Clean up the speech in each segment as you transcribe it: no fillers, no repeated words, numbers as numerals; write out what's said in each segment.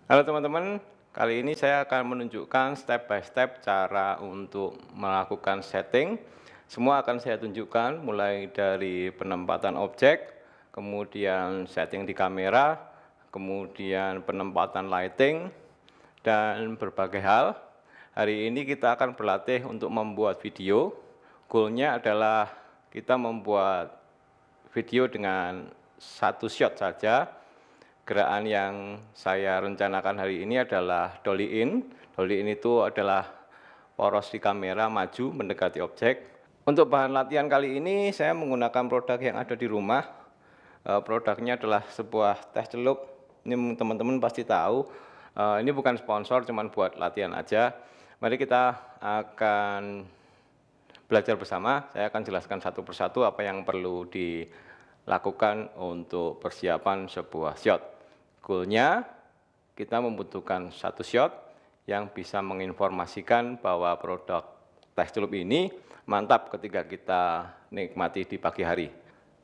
Halo teman-teman, kali ini saya akan menunjukkan step by step cara untuk melakukan setting. Semua akan saya tunjukkan mulai dari penempatan objek, kemudian setting di kamera, kemudian penempatan lighting, dan berbagai hal. Hari ini kita akan berlatih untuk membuat video. Goalnya adalah kita membuat video dengan satu shot saja. Gerakan yang saya rencanakan hari ini adalah dolly in. Dolly in itu adalah poros di kamera maju mendekati objek. Untuk bahan latihan kali ini saya menggunakan produk yang ada di rumah. Produknya adalah sebuah teh celup. Ini teman-teman pasti tahu. Ini bukan sponsor, cuman buat latihan aja. Mari kita akan belajar bersama. Saya akan jelaskan satu persatu apa yang perlu dilakukan untuk persiapan sebuah shot. Goalnya kita membutuhkan satu shot yang bisa menginformasikan bahwa produk teh celup ini mantap ketika kita nikmati di pagi hari.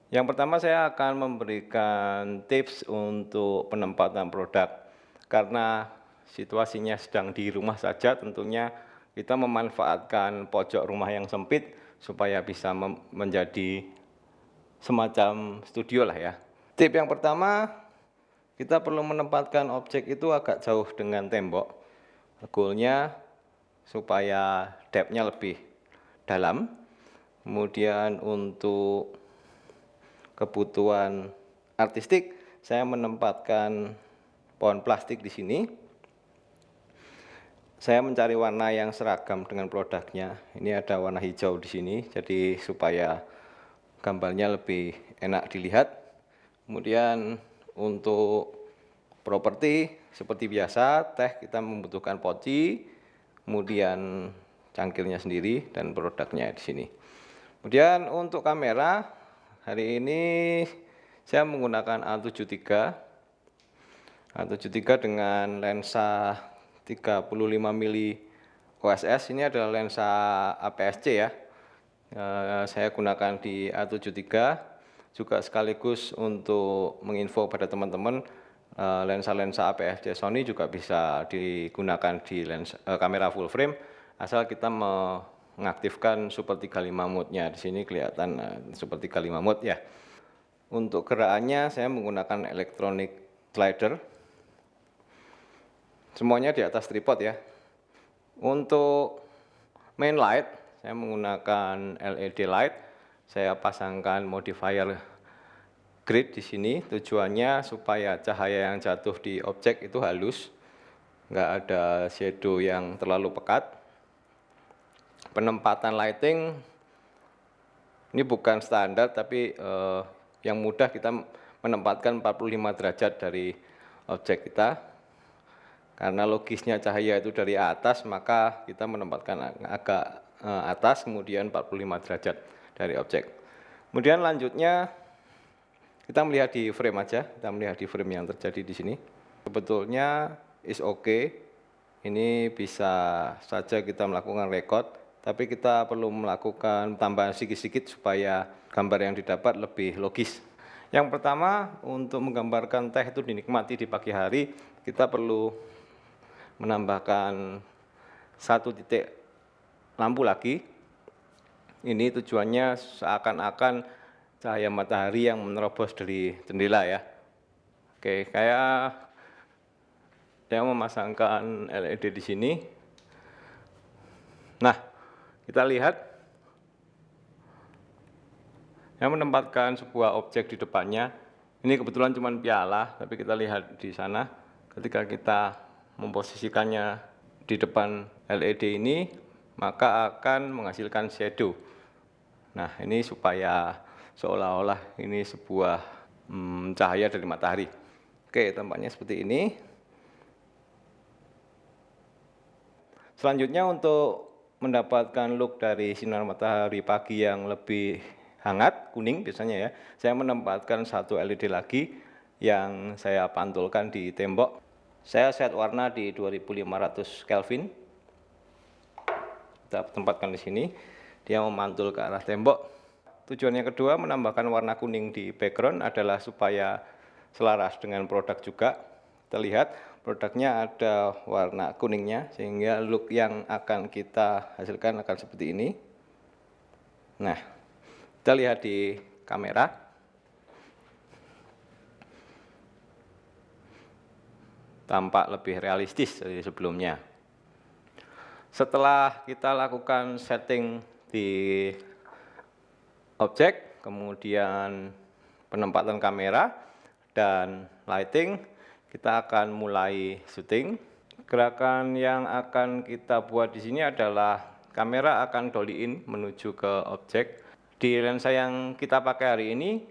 Yang pertama saya akan memberikan tips untuk penempatan produk. Karena situasinya sedang di rumah saja, tentunya kita memanfaatkan pojok rumah yang sempit supaya bisa menjadi semacam studio lah ya. Tip yang pertama, kita perlu menempatkan objek itu agak jauh dengan tembok. Goalnya supaya depth-nya lebih dalam. Kemudian untuk kebutuhan artistik, saya menempatkan pohon plastik di sini. Saya mencari warna yang seragam dengan produknya. Ini ada warna hijau di sini, jadi supaya gambarnya lebih enak dilihat. Kemudian untuk properti seperti biasa, teh kita membutuhkan poci, kemudian cangkirnya sendiri dan produknya di sini. Kemudian untuk kamera, hari ini saya menggunakan A73 dengan lensa 35 mili OSS. Ini adalah lensa APS-C ya. Saya gunakan di A73 juga sekaligus untuk menginfo pada teman-teman, lensa-lensa APS-C Sony juga bisa digunakan di kamera full frame asal kita mengaktifkan Super 35 mode-nya. Di sini kelihatan Super 35 mode ya. Untuk gerakannya saya menggunakan electronic slider. Semuanya di atas tripod ya. Untuk main light saya menggunakan LED light. Saya pasangkan modifier grid di sini, tujuannya supaya cahaya yang jatuh di objek itu halus, nggak ada shadow yang terlalu pekat. Penempatan lighting ini bukan standar, tapi yang mudah kita menempatkan 45 derajat dari objek kita. Karena logisnya cahaya itu dari atas, maka kita menempatkan agak atas, kemudian 45 derajat dari objek. Kemudian lanjutnya kita melihat di frame aja, kita melihat di frame yang terjadi di sini. Sebetulnya is okay, ini bisa saja kita melakukan record, tapi kita perlu melakukan tambahan sedikit-sedikit supaya gambar yang didapat lebih logis. Yang pertama, untuk menggambarkan teh itu dinikmati di pagi hari, kita perlu menambahkan satu titik lampu lagi. Ini tujuannya seakan-akan cahaya matahari yang menerobos dari jendela ya. Oke, saya memasangkan LED di sini. Nah, kita lihat saya menempatkan sebuah objek di depannya. Ini kebetulan cuma piala, tapi kita lihat di sana ketika kita memposisikannya di depan LED ini, maka akan menghasilkan shadow. Nah, ini supaya seolah-olah ini sebuah cahaya dari matahari. Oke, tampaknya seperti ini. Selanjutnya untuk mendapatkan look dari sinar matahari pagi yang lebih hangat, kuning biasanya ya, saya menempatkan satu LED lagi yang saya pantulkan di tembok. Saya set warna di 2500 Kelvin. Kita tempatkan di sini. Dia memantul ke arah tembok. Tujuan yang kedua, menambahkan warna kuning di background adalah supaya selaras dengan produk juga. kita lihat produknya ada warna kuningnya, sehingga look yang akan kita hasilkan akan seperti ini. Nah, kita lihat di kamera. Tampak lebih realistis dari sebelumnya. Setelah kita lakukan setting di objek, kemudian penempatan kamera dan lighting, kita akan mulai syuting. Gerakan yang akan kita buat di sini adalah kamera akan dolly in menuju ke objek. Di lensa yang kita pakai hari ini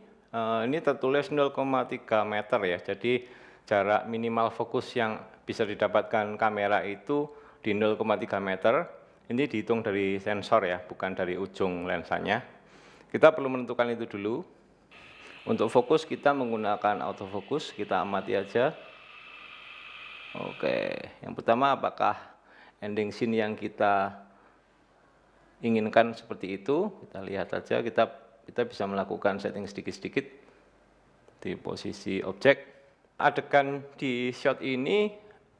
tertulis 0,3 meter ya. Jadi jarak minimal fokus yang bisa didapatkan kamera itu di 0,3 meter. Ini dihitung dari sensor ya, bukan dari ujung lensanya. Kita perlu menentukan itu dulu. Untuk fokus kita menggunakan autofocus, kita amati aja. Oke, yang pertama apakah ending scene yang kita inginkan seperti itu. Kita lihat aja, kita bisa melakukan setting sedikit-sedikit di posisi objek. Adegan di shot ini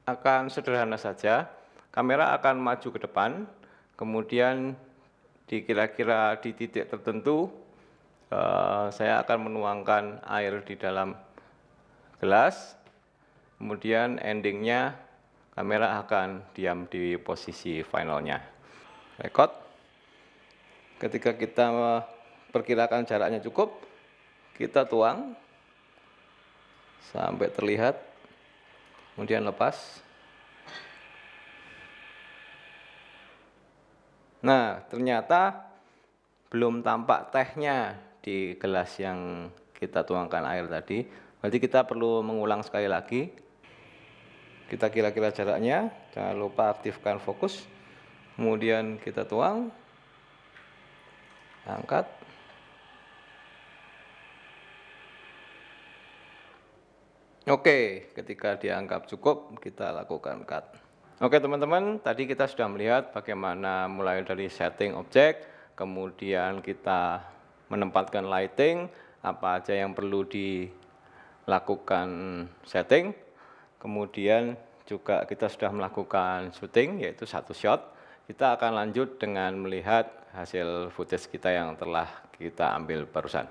akan sederhana saja. Kamera akan maju ke depan, kemudian kira-kira di titik tertentu saya akan menuangkan air di dalam gelas, kemudian endingnya kamera akan diam di posisi finalnya. Record. Ketika kita perkirakan jaraknya cukup, kita tuang sampai terlihat, kemudian lepas. Nah, ternyata belum tampak tehnya di gelas yang kita tuangkan air tadi. Berarti kita perlu mengulang sekali lagi. Kita kira-kira jaraknya, jangan lupa aktifkan fokus. Kemudian kita tuang, angkat. Oke, ketika dianggap cukup, kita lakukan cut. Oke teman-teman, tadi kita sudah melihat bagaimana mulai dari setting objek, kemudian kita menempatkan lighting, apa aja yang perlu dilakukan setting, kemudian juga kita sudah melakukan syuting, yaitu satu shot. Kita akan lanjut dengan melihat hasil footage kita yang telah kita ambil barusan.